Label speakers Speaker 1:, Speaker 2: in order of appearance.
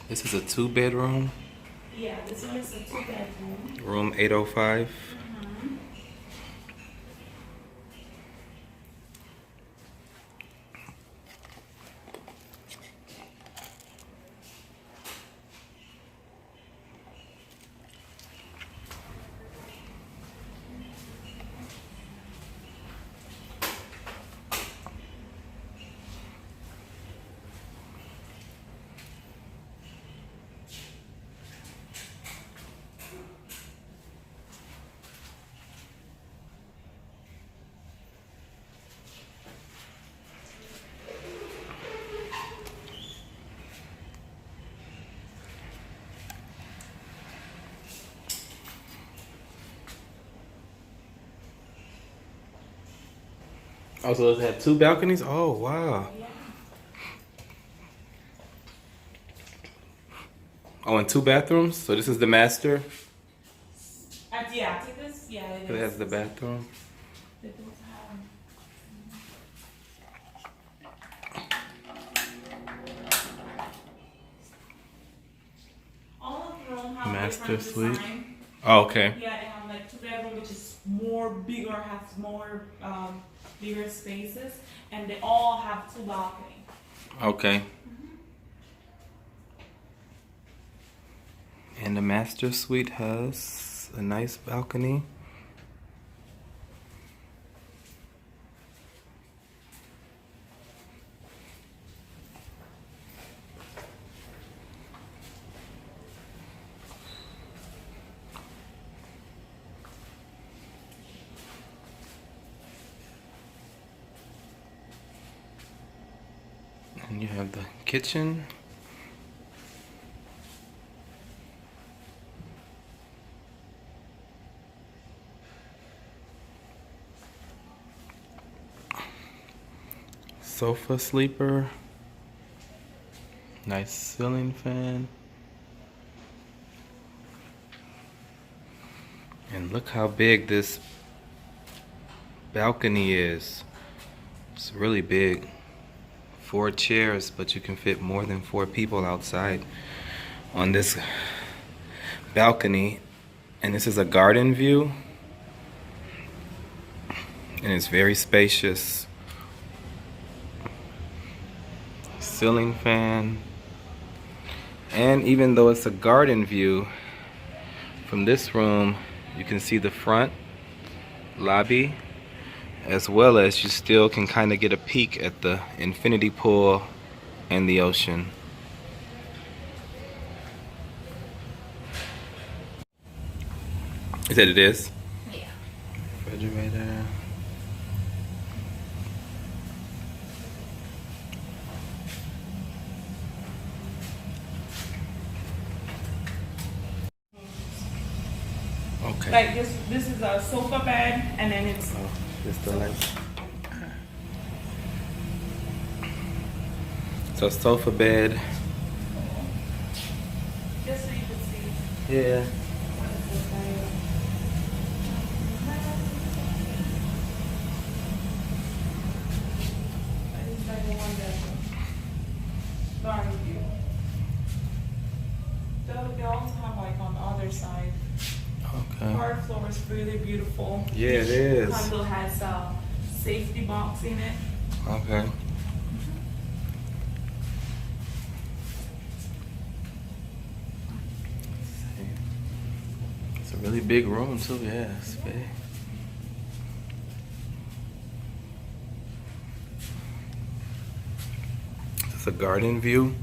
Speaker 1: This is a 2-bedroom.
Speaker 2: Yeah, this one is a 2-bedroom.
Speaker 1: Room 805. Oh, so does it have 2 balconies? Oh, wow.
Speaker 2: Yeah.
Speaker 1: Oh, and 2 bathrooms? So this is the master?
Speaker 2: Yeah, I think this, yeah, it
Speaker 1: It
Speaker 2: is.
Speaker 1: has the bathroom.
Speaker 2: They both have. All of them have
Speaker 1: Master
Speaker 2: different
Speaker 1: suite.
Speaker 2: design.
Speaker 1: Oh, okay.
Speaker 2: Yeah, they have like 2-bedroom, which is more bigger, has more bigger spaces, and they all have 2 balconies.
Speaker 1: Okay. And the master suite has a nice balcony. And you have the kitchen. Sofa sleeper. Nice ceiling fan. And look how big this balcony is. It's really big. 4 chairs, but you can fit more than 4 people outside on this balcony. And this is a garden view. And it's very spacious. Ceiling fan. And even though it's a garden view, from this room you can see the front lobby, as well as you still can kind of get a peek at the infinity pool and the ocean. Is that it is?
Speaker 2: Yeah.
Speaker 1: Refrigerator. Okay.
Speaker 2: Like this is a sofa bed, and then it's
Speaker 1: Oh, just the light. So sofa bed.
Speaker 2: just so you can see
Speaker 1: Yeah.
Speaker 2: what it looks like. That is like a 1-bedroom. Garden view. They also have like on the other side.
Speaker 1: Okay.
Speaker 2: Hard floor is really beautiful.
Speaker 1: Yeah, it is.
Speaker 2: Condo has a safety box in it.
Speaker 1: Okay. It's a really big room too. Yeah, it's big. It's a garden view.